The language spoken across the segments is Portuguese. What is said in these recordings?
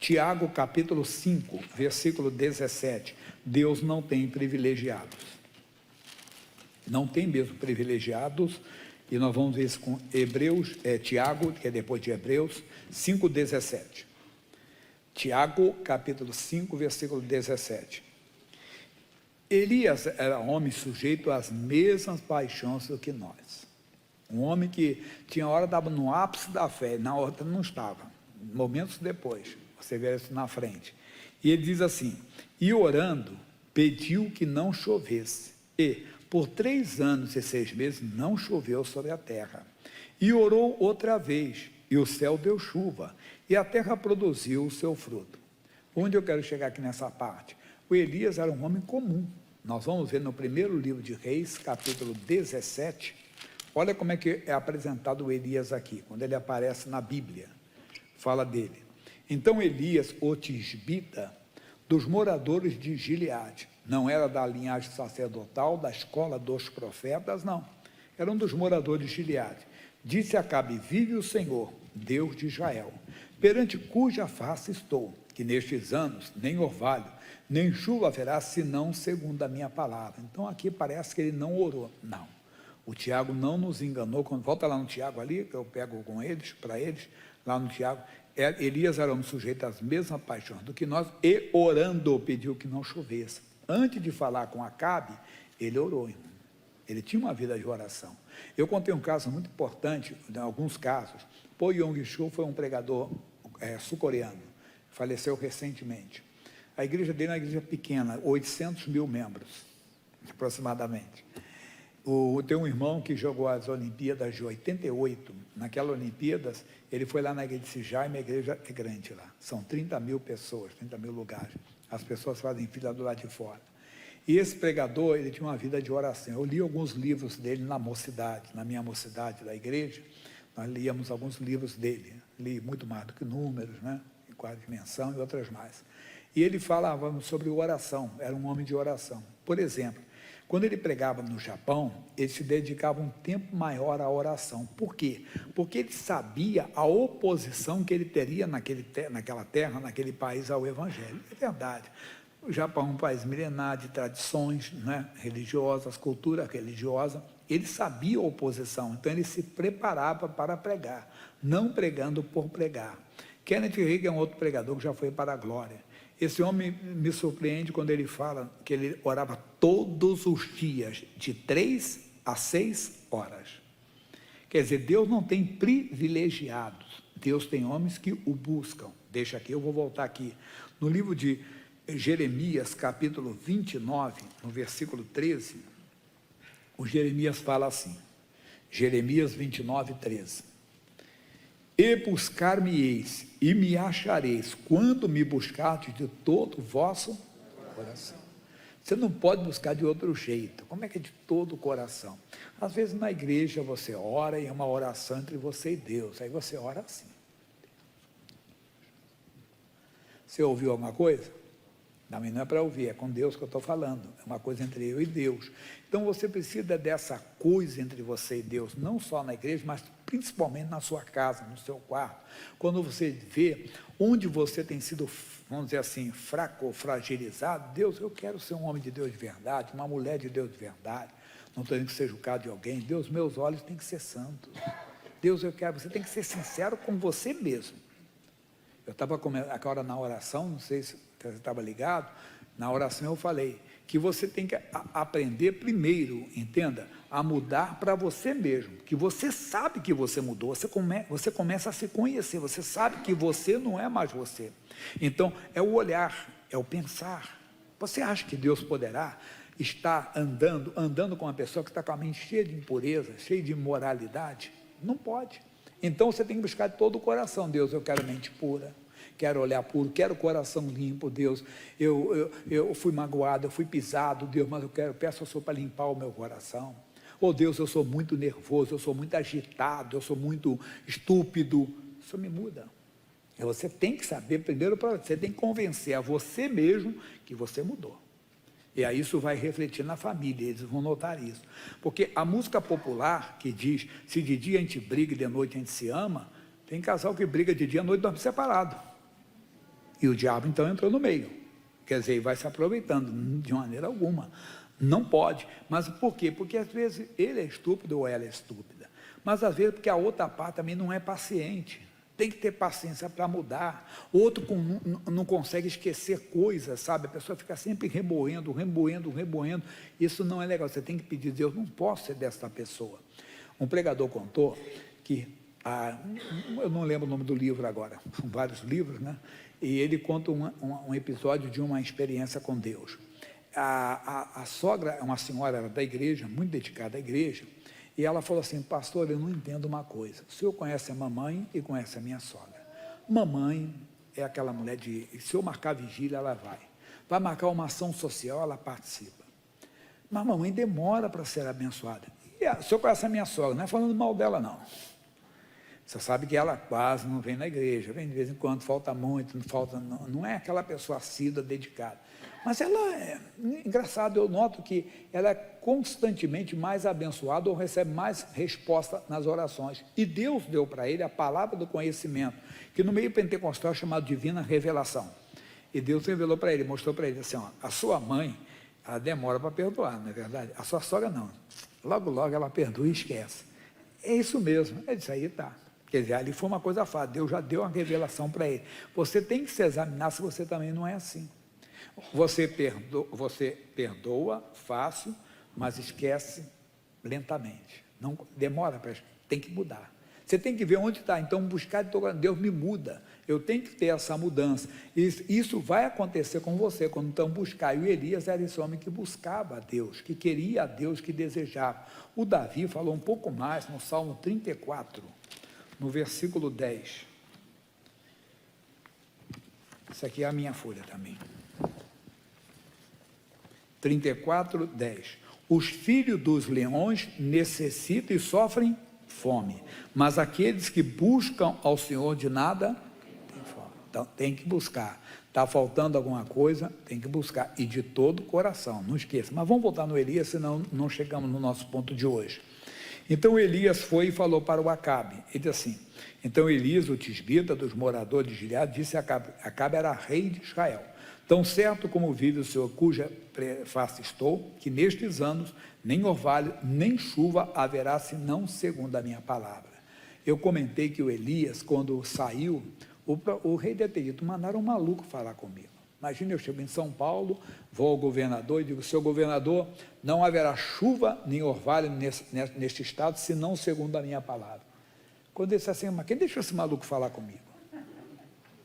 Tiago capítulo 5, versículo 17. Deus não tem privilegiados. Não tem mesmo privilegiados. E nós vamos ver isso com Tiago, que é depois de Hebreus, 5,17. Tiago, capítulo 5, versículo 17. Elias era um homem sujeito às mesmas paixões do que nós. Um homem que tinha hora estava no ápice da fé, na outra não estava. Momentos depois, você vê isso na frente. E ele diz assim: e orando, pediu que não chovesse. E por 3 anos e 6 meses não choveu sobre a terra. E orou outra vez, e o céu deu chuva, e a terra produziu o seu fruto. Onde eu quero chegar aqui nessa parte? O Elias era um homem comum. Nós vamos ver no primeiro livro de Reis, capítulo 17. Olha como é que é apresentado o Elias aqui, quando ele aparece na Bíblia. Fala dele. Então Elias, o tisbita, dos moradores de Gileade, não era da linhagem sacerdotal, da escola dos profetas, não. Era um dos moradores de Gileade. Disse a Acabe: vive o Senhor, Deus de Israel, perante cuja face estou, que nestes anos nem orvalho, nem chuva haverá, senão segundo a minha palavra. Então aqui parece que ele não orou. Não. O Tiago não nos enganou. Quando volta lá no Tiago ali, que eu pego com eles, para eles, lá no Tiago, Elias era um sujeito às mesmas paixões do que nós, e orando pediu que não chovesse. Antes de falar com Acabe, ele orou, irmão. Ele tinha uma vida de oração. Eu contei um caso muito importante, em alguns casos. Po Yong-Chul foi um pregador sul-coreano, faleceu recentemente. A igreja dele é uma igreja pequena, 800 mil membros, aproximadamente. Tem um irmão que jogou as Olimpíadas de 88, naquelas Olimpíadas, ele foi lá na igreja de Jaime, a igreja é grande lá, são 30 mil pessoas, 30 mil lugares, as pessoas fazem fila do lado de fora. E esse pregador, ele tinha uma vida de oração. Eu li alguns livros dele na mocidade, na minha mocidade da igreja, nós líamos alguns livros dele, li muito mais do que números, né, em quarta dimensão e outras mais. E ele falava sobre oração, era um homem de oração. Por exemplo, quando ele pregava no Japão, ele se dedicava um tempo maior à oração. Por quê? Porque ele sabia a oposição que ele teria naquela terra, naquele país ao Evangelho. É verdade. O Japão é um país milenar de tradições, né, religiosas, cultura religiosa. Ele sabia a oposição, então ele se preparava para pregar, não pregando por pregar. Kenneth Hagin é um outro pregador que já foi para a glória. Esse homem me surpreende quando ele fala que ele orava todos os dias, de 3 a 6 horas. Quer dizer, Deus não tem privilegiados, Deus tem homens que o buscam. Deixa aqui, eu vou voltar aqui. No livro de Jeremias, capítulo 29, no versículo 13, o Jeremias fala assim, Jeremias 29, 13. E buscar-me-eis, e me achareis, quando me buscardes de todo o vosso coração. Você não pode buscar de outro jeito. Como é que é de todo o coração? Às vezes na igreja você ora e é uma oração entre você e Deus. Aí você ora assim. Você ouviu alguma coisa? Também não é para ouvir, é com Deus que eu estou falando. É uma coisa entre eu e Deus. Então você precisa dessa coisa entre você e Deus, não só na igreja, mas principalmente na sua casa, no seu quarto. Quando você vê onde você tem sido, vamos dizer assim, fraco ou fragilizado, Deus, eu quero ser um homem de Deus de verdade, uma mulher de Deus de verdade. Não estou dizendo que seja o caso de alguém. Deus, meus olhos têm que ser santos. Deus, eu quero, você tem que ser sincero com você mesmo. Eu estava agora na oração, não sei se você estava ligado, na oração eu falei que você tem que aprender primeiro, entenda, a mudar para você mesmo, que você sabe que você mudou, você começa a se conhecer, você sabe que você não é mais você. Então, é o olhar, é o pensar. Você acha que Deus poderá estar andando com uma pessoa que está com a mente cheia de impureza, cheia de imoralidade? Não pode. Então você tem que buscar de todo o coração. Deus, eu quero mente pura, quero olhar puro, quero coração limpo. Deus, eu fui magoado, eu fui pisado, Deus, mas peço ao Senhor para limpar o meu coração. Oh Deus, eu sou muito nervoso, eu sou muito agitado, eu sou muito estúpido. Isso me muda. E você tem que saber primeiro, você tem que convencer a você mesmo que você mudou. E aí isso vai refletir na família, eles vão notar isso. Porque a música popular que diz, se de dia a gente briga e de noite a gente se ama, tem casal que briga de dia e noite e dorme separado. E o diabo então entrou no meio. Quer dizer, vai se aproveitando de maneira alguma. Não pode. Mas por quê? Porque às vezes ele é estúpido ou ela é estúpida. Mas às vezes porque a outra parte também não é paciente. Tem que ter paciência para mudar. Outro não consegue esquecer coisas, sabe? A pessoa fica sempre remoendo. Isso não é legal. Você tem que pedir, Deus, não posso ser dessa pessoa. Um pregador contou que, eu não lembro o nome do livro agora, são vários livros, né? E ele conta um episódio de uma experiência com Deus. A sogra, uma senhora, era da igreja, muito dedicada à igreja, e ela falou assim, pastor, eu não entendo uma coisa, o senhor conhece a mamãe e conhece a minha sogra. Mamãe é aquela mulher se eu marcar vigília, ela vai marcar uma ação social, ela participa, mas mamãe demora para ser abençoada. E o senhor conhece a minha sogra, não é falando mal dela não, você sabe que ela quase não vem na igreja, vem de vez em quando, falta muito, não é aquela pessoa assídua, dedicada. Mas ela é engraçado, eu noto que ela é constantemente mais abençoada ou recebe mais resposta nas orações. E Deus deu para ele a palavra do conhecimento, que no meio pentecostal é chamado divina revelação. E Deus revelou para ele, mostrou para ele assim, ó, a sua mãe, ela demora para perdoar, não é verdade? A sua sogra não. Logo ela perdoa e esquece. É isso mesmo, é isso aí, tá. Quer dizer, ali foi uma coisa fácil, Deus já deu uma revelação para ele. Você tem que se examinar se você também não é assim. Você perdoa fácil, mas esquece lentamente. Não demora, tem que mudar. Você tem que ver onde está. Então, buscar de todo coração, Deus me muda. Eu tenho que ter essa mudança. Isso vai acontecer com você, quando então buscar. E o Elias era esse homem que buscava a Deus, que queria a Deus, que desejava. O Davi falou um pouco mais no Salmo 34, no versículo 10. Isso aqui é a minha folha também. 34, 10. Os filhos dos leões necessitam e sofrem fome, mas aqueles que buscam ao Senhor de nada têm fome. Então, tem que buscar. Está faltando alguma coisa, tem que buscar. E de todo o coração, não esqueça. Mas vamos voltar no Elias, senão não chegamos no nosso ponto de hoje. Então Elias foi e falou para o Acabe. Ele disse assim, então Elias, o tisbita dos moradores de Gileade, disse a Acabe, Acabe era rei de Israel. Tão certo como vive o Senhor, cuja face estou, que nestes anos nem orvalho, nem chuva haverá, senão segundo a minha palavra. Eu comentei que o Elias, quando saiu, o rei deve ter dito, mandaram um maluco falar comigo. Imagina, eu chego em São Paulo, vou ao governador e digo, seu governador, não haverá chuva nem orvalho neste estado, senão segundo a minha palavra. Quando ele disse assim, mas quem deixou esse maluco falar comigo?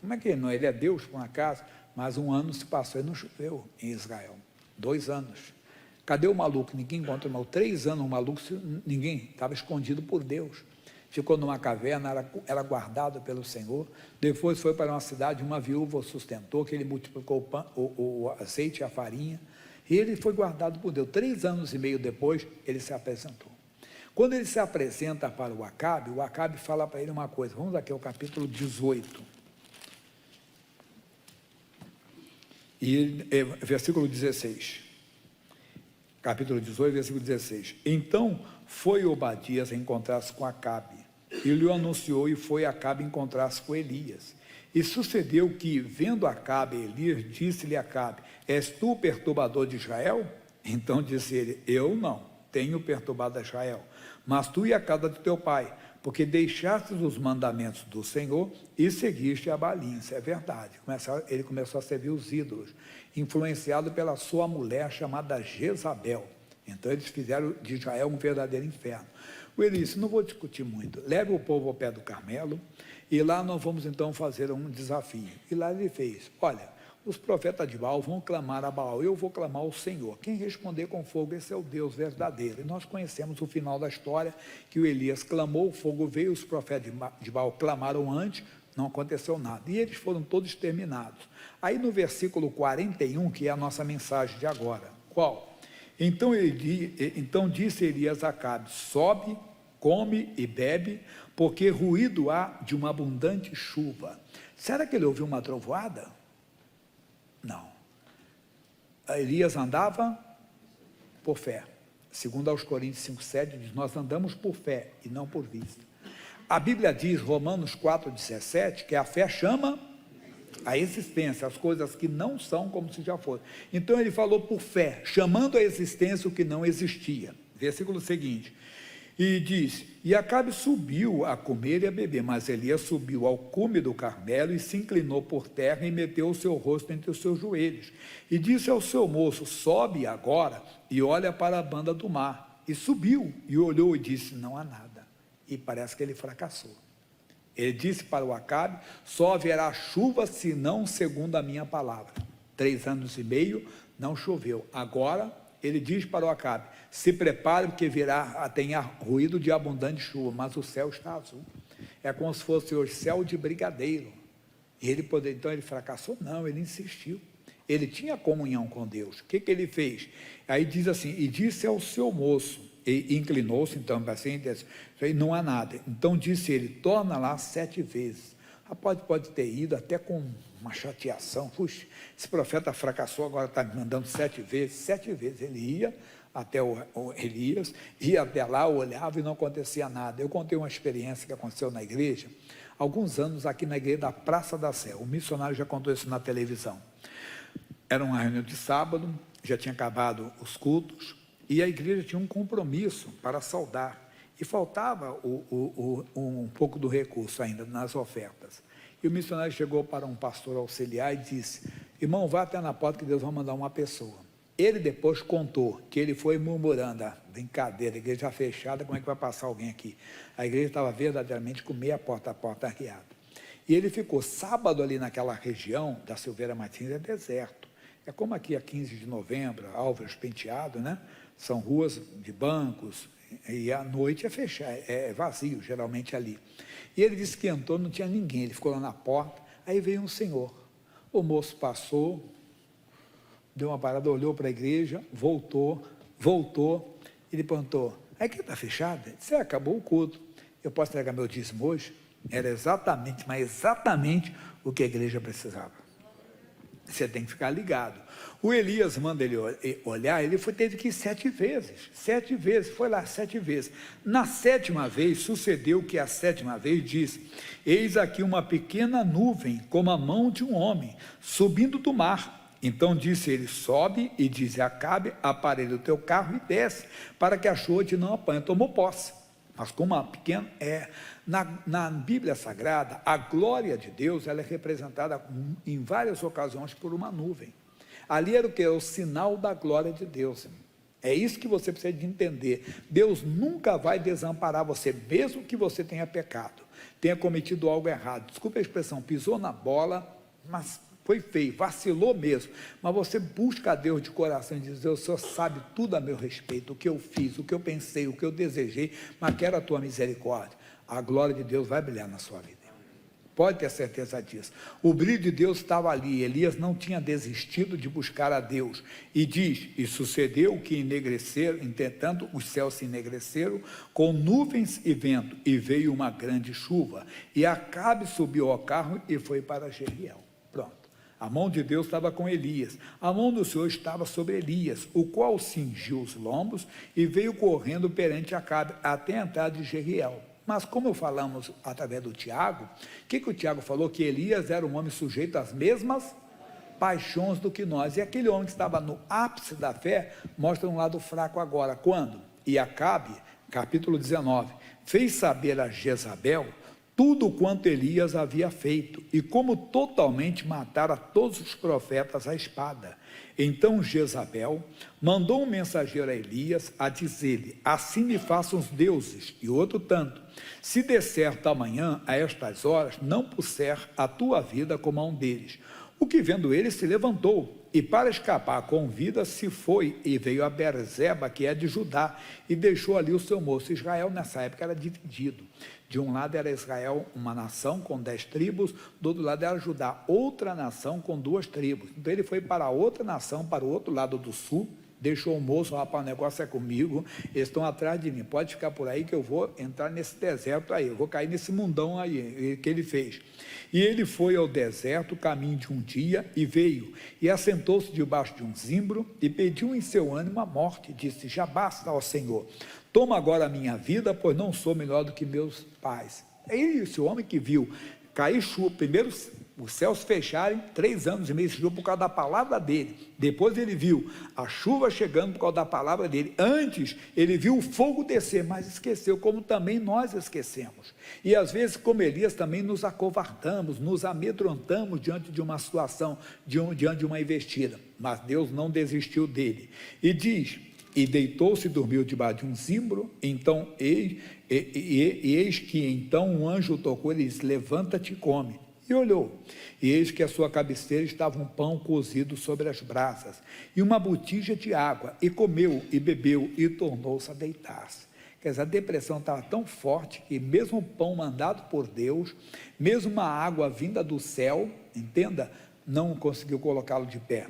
Como é que não? Ele é Deus, por um acaso? Mas um ano se passou e não choveu em Israel. 2 anos. Cadê o maluco? Ninguém encontrou o maluco. 3 anos o maluco, ninguém, estava escondido por Deus. Ficou numa caverna, era guardado pelo Senhor. Depois foi para uma cidade, uma viúva o sustentou, que ele multiplicou o azeite e a farinha. E ele foi guardado por Deus. 3 anos e meio depois, ele se apresentou. Quando ele se apresenta para o Acabe fala para ele uma coisa. Vamos aqui ao capítulo 18. E versículo 16, capítulo 18, versículo 16. Então foi Obadias encontrar-se com Acabe, e lhe anunciou, e foi Acabe encontrar-se com Elias. E sucedeu que, vendo Acabe, Elias disse-lhe a Acabe, és tu o perturbador de Israel? Então disse ele, eu não tenho perturbado Israel, mas tu e a casa de teu pai, porque deixaste os mandamentos do Senhor e seguiste a Baalim. Isso é verdade. Ele começou a servir os ídolos, influenciado pela sua mulher chamada Jezabel. Então eles fizeram de Israel um verdadeiro inferno. O Elias disse, não vou discutir muito, leve o povo ao pé do Carmelo, e lá nós vamos então fazer um desafio. E lá ele fez, olha, os profetas de Baal vão clamar a Baal, eu vou clamar ao Senhor. Quem responder com fogo, esse é o Deus verdadeiro. E nós conhecemos o final da história, que o Elias clamou, o fogo veio, os profetas de Baal clamaram antes, não aconteceu nada. E eles foram todos exterminados. Aí no versículo 41, que é a nossa mensagem de agora, qual? Então disse Elias a Acabe, sobe, come e bebe, porque ruído há de uma abundante chuva. Será que ele ouviu uma trovoada? Não. Elias andava por fé. Segundo aos Coríntios 5,7 diz, nós andamos por fé e não por vista. A Bíblia diz, Romanos 4,17, que a fé chama a existência, as coisas que não são como se já fossem. Então ele falou por fé, chamando à existência o que não existia. Versículo seguinte, e diz, e Acabe subiu a comer e a beber, mas Elias subiu ao cume do Carmelo e se inclinou por terra e meteu o seu rosto entre os seus joelhos. E disse ao seu moço, sobe agora e olha para a banda do mar. E subiu e olhou e disse, não há nada. E parece que ele fracassou. Ele disse para o Acabe, só haverá chuva se não segundo a minha palavra. 3 anos e meio, não choveu. Agora, ele diz para o Acabe, se prepare porque tenha ruído de abundante chuva, mas o céu está azul. É como se fosse o céu de brigadeiro. E então ele fracassou? Não, ele insistiu. Ele tinha comunhão com Deus. O que ele fez? Aí diz assim, e disse ao seu moço, e inclinou-se então para assim, disse, não há nada. Então disse ele, torna lá 7 vezes. Rapaz, pode ter ido até com uma chateação. Puxa, esse profeta fracassou, agora está me mandando 7 vezes. 7 vezes ele ia até o Elias, ia até lá, olhava e não acontecia nada. Eu contei uma experiência que aconteceu na igreja, alguns anos aqui na igreja da Praça da Sé. O missionário já contou isso na televisão. Era uma reunião de sábado, já tinha acabado os cultos, e a igreja tinha um compromisso para saudar. E faltava um pouco do recurso ainda nas ofertas. E o missionário chegou para um pastor auxiliar e disse, irmão, vá até na porta que Deus vai mandar uma pessoa. Ele depois contou que ele foi murmurando, brincadeira, a igreja fechada, como é que vai passar alguém aqui? A igreja estava verdadeiramente com a porta arriada. E ele ficou sábado ali naquela região da Silveira Martins, é deserto. É como aqui a 15 de novembro, Álvares Penteado, né? São ruas de bancos, e à noite é fechado, é vazio, geralmente ali. E ele disse que entrou, não tinha ninguém, ele ficou lá na porta, aí veio um senhor. O moço passou, deu uma parada, olhou para a igreja, voltou, ele perguntou, aí que está fechado? Ele disse, acabou o culto, eu posso entregar meu dízimo hoje? Era exatamente, mas exatamente o que a igreja precisava. Você tem que ficar ligado. O Elias manda ele olhar, teve que ir 7 vezes, foi lá 7 vezes. Na 7ª vez, sucedeu que a 7ª vez disse, eis aqui uma pequena nuvem, como a mão de um homem, subindo do mar. Então disse ele, sobe e diz, Acabe, aparelha o teu carro e desce, para que a chuva te não apanhe. Tomou posse. Mas como uma pequena, na Bíblia Sagrada, a glória de Deus, ela é representada em várias ocasiões por uma nuvem. Ali era o que? O sinal da glória de Deus. É isso que você precisa de entender. Deus nunca vai desamparar você, mesmo que você tenha pecado, tenha cometido algo errado. Desculpa a expressão, pisou na bola, mas foi feio, vacilou mesmo, mas você busca a Deus de coração e diz, o Senhor sabe tudo a meu respeito, o que eu fiz, o que eu pensei, o que eu desejei, mas quero a tua misericórdia. A glória de Deus vai brilhar na sua vida. Pode ter certeza disso. O brilho de Deus estava ali. Elias não tinha desistido de buscar a Deus. E diz, e sucedeu que enegreceram, entretanto os céus se enegreceram com nuvens e vento, e veio uma grande chuva. E Acabe subiu ao carro e foi para Jeriel. Pronto. A mão de Deus estava com Elias. A mão do Senhor estava sobre Elias, o qual cingiu os lombos e veio correndo perante Acabe até a entrada de Jeriel. Mas como falamos através do Tiago, o que o Tiago falou? Que Elias era um homem sujeito às mesmas paixões do que nós. E aquele homem que estava no ápice da fé, mostra um lado fraco agora. Quando? E Acabe, capítulo 19, fez saber a Jezabel tudo quanto Elias havia feito, e como totalmente matara todos os profetas à espada. Então Jezabel mandou um mensageiro a Elias a dizer-lhe, assim me façam os deuses, e outro tanto, se der certo amanhã, a estas horas, não puser a tua vida como a um deles. O que vendo ele se levantou, e para escapar com vida se foi, e veio a Berzeba, que é de Judá, e deixou ali o seu moço. Israel nessa época era dividido. De um lado era Israel, uma nação com 10 tribos, do outro lado era Judá, outra nação com 2 tribos. Então ele foi para outra nação, para o outro lado do sul, deixou o moço, rapaz, o negócio é comigo, eles estão atrás de mim, pode ficar por aí que eu vou entrar nesse deserto aí, eu vou cair nesse mundão aí, que ele fez. E ele foi ao deserto, caminho de um dia, e veio, e assentou-se debaixo de um zimbro, e pediu em seu ânimo a morte, disse, já basta, ó Senhor, toma agora a minha vida, pois não sou melhor do que meus pais. É esse homem que viu cair chuva, primeiro os céus fecharem 3 anos e meio por causa da palavra dele. Depois ele viu a chuva chegando por causa da palavra dele. Antes ele viu o fogo descer, mas esqueceu, como também nós esquecemos. E às vezes, como Elias, também nos acovardamos, nos amedrontamos diante de uma situação, diante de uma investida. Mas Deus não desistiu dele. E diz: e deitou-se e dormiu debaixo de um zimbro. Então eis que então um anjo tocou, ele disse: levanta-te e come. E olhou, e eis que à sua cabeceira estava um pão cozido sobre as brasas, e uma botija de água, e comeu, e bebeu, e tornou-se a deitar-se. Quer dizer, a depressão estava tão forte, que mesmo o pão mandado por Deus, mesmo uma água vinda do céu, entenda, não conseguiu colocá-lo de pé.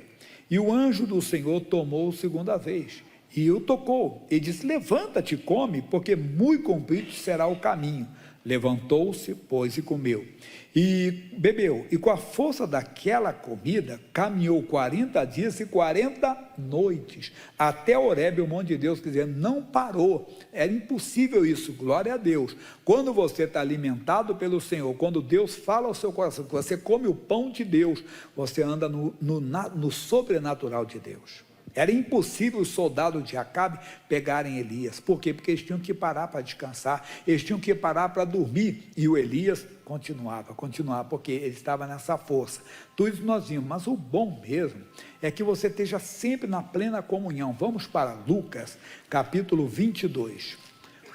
E o anjo do Senhor tomou-o segunda vez, e o tocou, e disse: levanta-te e come, porque muito comprido será o caminho. Levantou-se, pois, e comeu, e bebeu, e com a força daquela comida, caminhou 40 dias e 40 noites, até Horebe, o monte de Deus, quer dizer, não parou. Era impossível isso, glória a Deus. Quando você está alimentado pelo Senhor, quando Deus fala ao seu coração, que você come o pão de Deus, você anda no sobrenatural de Deus. Era impossível os soldados de Acabe pegarem Elias. Por quê? Porque eles tinham que parar para descansar, eles tinham que parar para dormir, e o Elias continuava, porque ele estava nessa força. Tudo isso nós vimos, mas o bom mesmo é que você esteja sempre na plena comunhão. Vamos para Lucas, capítulo 22.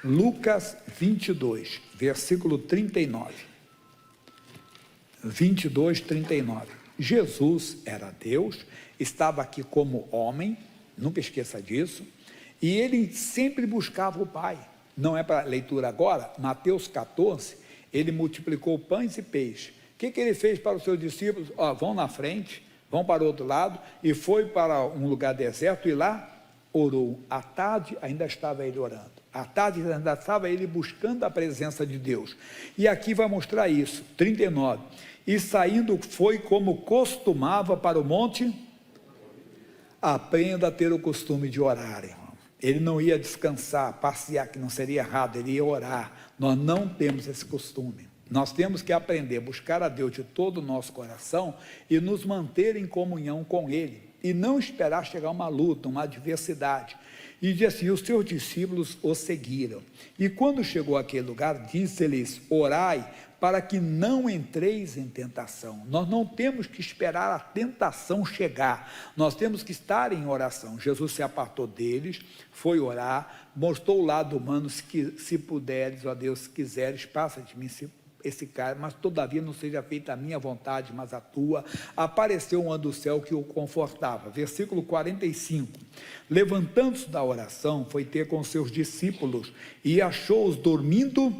Lucas 22, versículo 39. 22, 39. Jesus era Deus, estava aqui como homem, nunca esqueça disso, e ele sempre buscava o Pai. Não é para leitura agora, Mateus 14, ele multiplicou pães e peixes. O que ele fez para os seus discípulos? Vão na frente, vão para o outro lado, e foi para um lugar deserto, e lá orou. À tarde ainda estava ele orando, à tarde ainda estava ele buscando a presença de Deus. E aqui vai mostrar isso, 39. E saindo foi como costumava para o monte. Aprenda a ter o costume de orar, irmão. Ele não ia descansar, passear, que não seria errado, ele ia orar. Nós não temos esse costume. Nós temos que aprender a buscar a Deus de todo o nosso coração e nos manter em comunhão com Ele, e não esperar chegar uma luta, uma adversidade. E diz assim: os seus discípulos o seguiram. E quando chegou àquele lugar, disse-lhes: orai, para que não entreis em tentação. Nós não temos que esperar a tentação chegar, nós temos que estar em oração. Jesus se apartou deles, foi orar, mostrou o lado humano: se puderes, ó Deus, se quiseres, passa de mim esse cara, mas todavia não seja feita a minha vontade, mas a tua. Apareceu um anjo do céu que o confortava. Versículo 45, levantando-se da oração, foi ter com seus discípulos, e achou-os dormindo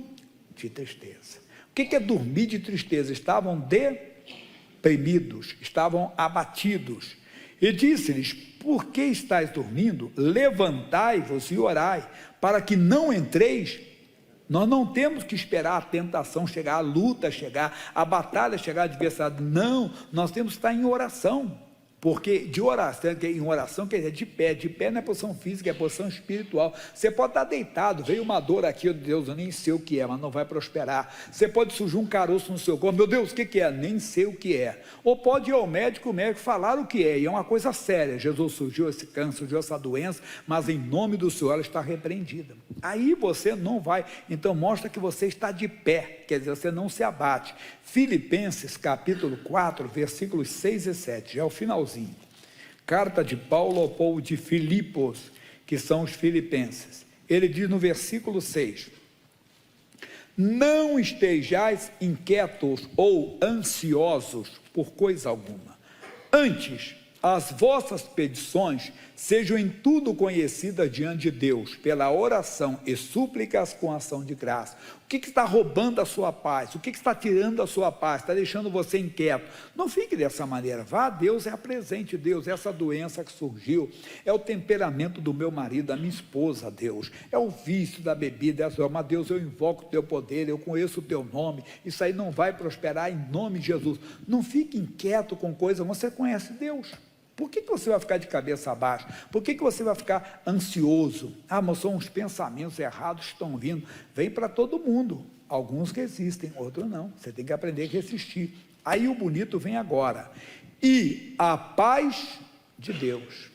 de tristeza. O que é dormir de tristeza? Estavam deprimidos, estavam abatidos, e disse-lhes: por que estáis dormindo? Levantai-vos e orai, para que não entreis. Nós não temos que esperar a tentação chegar, a luta chegar, a batalha chegar, a adversidade. Não, nós temos que estar em oração. Porque de oração, em oração quer dizer de pé não é posição física, é posição espiritual. Você pode estar deitado, veio uma dor aqui, Deus, eu nem sei o que é, mas não vai prosperar. Você pode surgir um caroço no seu corpo, meu Deus, o que é? Nem sei o que é. Ou pode ir ao médico, o médico falar o que é, e é uma coisa séria. Jesus, surgiu esse câncer, surgiu essa doença, mas em nome do Senhor ela está repreendida. Aí você não vai, então mostra que você está de pé, quer dizer, você não se abate. Filipenses capítulo 4, versículos 6 e 7, já é o finalzinho. Carta de Paulo ao povo de Filipos, que são os filipenses. Ele diz no versículo 6: não estejais inquietos ou ansiosos por coisa alguma, antes as vossas petições sejam em tudo conhecidas diante de Deus, pela oração e súplicas com ação de graça. O que está roubando a sua paz? O que está tirando a sua paz? Está deixando você inquieto? Não fique dessa maneira. Vá a Deus, apresente Deus. Essa doença que surgiu é o temperamento do meu marido, da minha esposa, Deus. É o vício da bebida, mas Deus, eu invoco o teu poder, eu conheço o teu nome. Isso aí não vai prosperar em nome de Jesus. Não fique inquieto com coisa, você conhece Deus. Por que você vai ficar de cabeça abaixo? Por que você vai ficar ansioso? Mas são os pensamentos errados que estão vindo. Vem para todo mundo. Alguns resistem, outros não. Você tem que aprender a resistir. Aí o bonito vem agora. E a paz de Deus.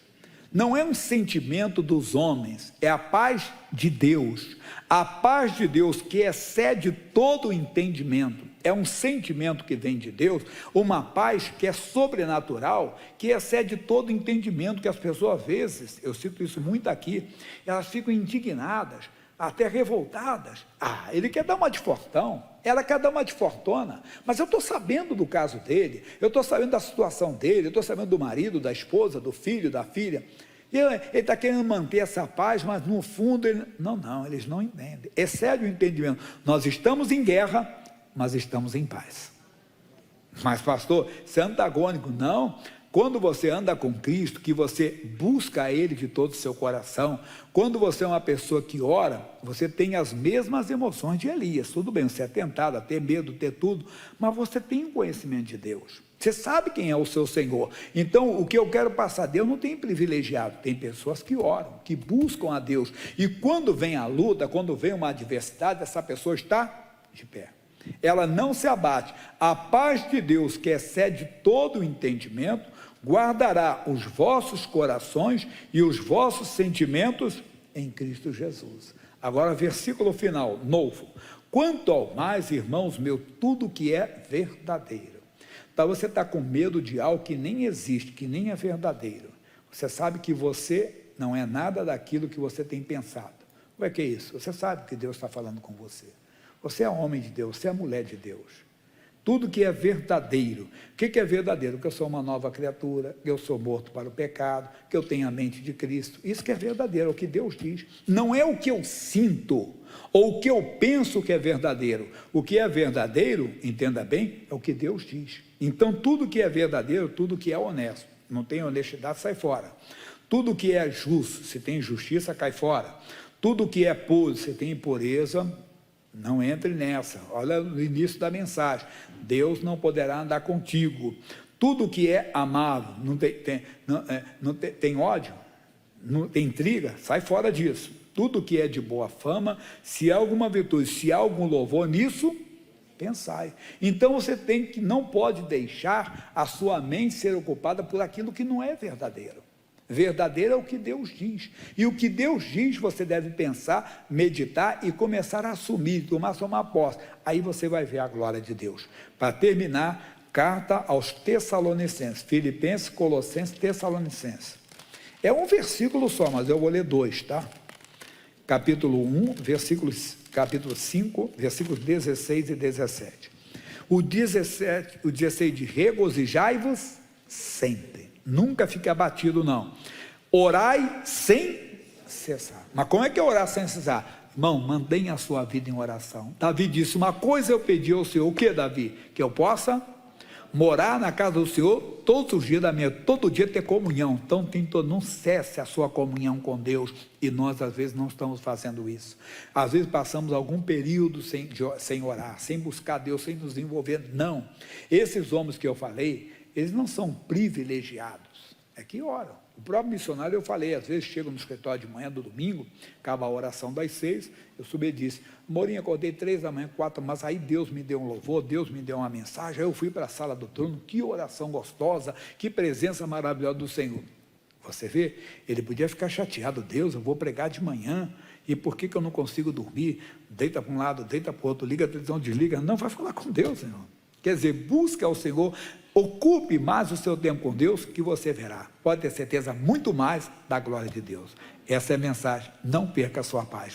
Não é um sentimento dos homens, é a paz de Deus. A paz de Deus que excede todo o entendimento. É um sentimento que vem de Deus, uma paz que é sobrenatural, que excede todo entendimento, que as pessoas às vezes, eu cito isso muito aqui, elas ficam indignadas, até revoltadas. Ele quer dar uma de fortão, ela quer dar uma de fortuna, mas eu estou sabendo do caso dele, eu estou sabendo da situação dele, eu estou sabendo do marido, da esposa, do filho, da filha, e ele está querendo manter essa paz, mas no fundo, eles não entendem, excede o entendimento. Nós estamos em guerra, mas estamos em paz. Mas pastor, isso é antagônico. Não, quando você anda com Cristo, que você busca Ele de todo o seu coração, quando você é uma pessoa que ora, você tem as mesmas emoções de Elias. Tudo bem, você é tentado a ter medo, ter tudo, mas você tem um conhecimento de Deus, você sabe quem é o seu Senhor. Então o que eu quero passar, Deus não tem privilegiado, tem pessoas que oram, que buscam a Deus, e quando vem a luta, quando vem uma adversidade, essa pessoa está de pé, ela não se abate. A paz de Deus, que excede todo o entendimento, guardará os vossos corações e os vossos sentimentos em Cristo Jesus. Agora, versículo final, novo. Quanto ao mais, irmãos meus, tudo que é verdadeiro. Então, você está com medo de algo que nem existe, que nem é verdadeiro. Você sabe que você não é nada daquilo que você tem pensado. Como é que é isso? Você sabe que Deus está falando com você. Você é homem de Deus, você é mulher de Deus. Tudo que é verdadeiro. O que é verdadeiro? Que eu sou uma nova criatura, que eu sou morto para o pecado, que eu tenho a mente de Cristo. Isso que é verdadeiro, é o que Deus diz. Não é o que eu sinto, ou o que eu penso que é verdadeiro. O que é verdadeiro, entenda bem, é o que Deus diz. Então, tudo que é verdadeiro, tudo que é honesto, não tem honestidade, sai fora. Tudo que é justo, se tem justiça, cai fora. Tudo que é puro, se tem impureza, não entre nessa. Olha no início da mensagem, Deus não poderá andar contigo. Tudo que é amável, não tem ódio, não tem intriga, sai fora disso. Tudo que é de boa fama, se há alguma virtude, se há algum louvor nisso, pensai. Então você não pode deixar a sua mente ser ocupada por aquilo que não é verdadeiro. Verdadeiro é o que Deus diz, e o que Deus diz você deve pensar, meditar e começar a assumir, tomar posse, aí você vai ver a glória de Deus. Para terminar, carta aos Tessalonicenses, Filipenses, Colossenses, Tessalonicenses, é um versículo só, mas eu vou ler 2, tá? Capítulo 1, capítulo 5, versículos 16 e 17, o 16 diz, regozijai-vos sempre. Nunca fique abatido, não. Orai sem cessar. Mas como é que é orar sem cessar? Irmão, mantenha a sua vida em oração. Davi disse, uma coisa eu pedi ao Senhor. O que, Davi? Que eu possa morar na casa do Senhor todos os dias da minha vida, todo dia ter comunhão. Então não cesse a sua comunhão com Deus, e nós às vezes não estamos fazendo isso. Às vezes passamos algum período sem orar, sem buscar Deus, sem nos envolver. Não, esses homens que eu falei, eles não são privilegiados, é que oram. O próprio missionário, eu falei, às vezes chego no escritório de manhã do domingo, acaba a oração das 6, eu subi e disse, Morinho, acordei 3 da manhã, 4, mas aí Deus me deu um louvor, Deus me deu uma mensagem, aí eu fui para a sala do trono, que oração gostosa, que presença maravilhosa do Senhor. Você vê, ele podia ficar chateado, Deus, eu vou pregar de manhã, e por que eu não consigo dormir? Deita para um lado, deita para o outro, liga a televisão, desliga. Não, vai falar com Deus, Senhor. Quer dizer, busque ao Senhor, ocupe mais o seu tempo com Deus, que você verá, pode ter certeza, muito mais da glória de Deus. Essa é a mensagem, não perca a sua paz.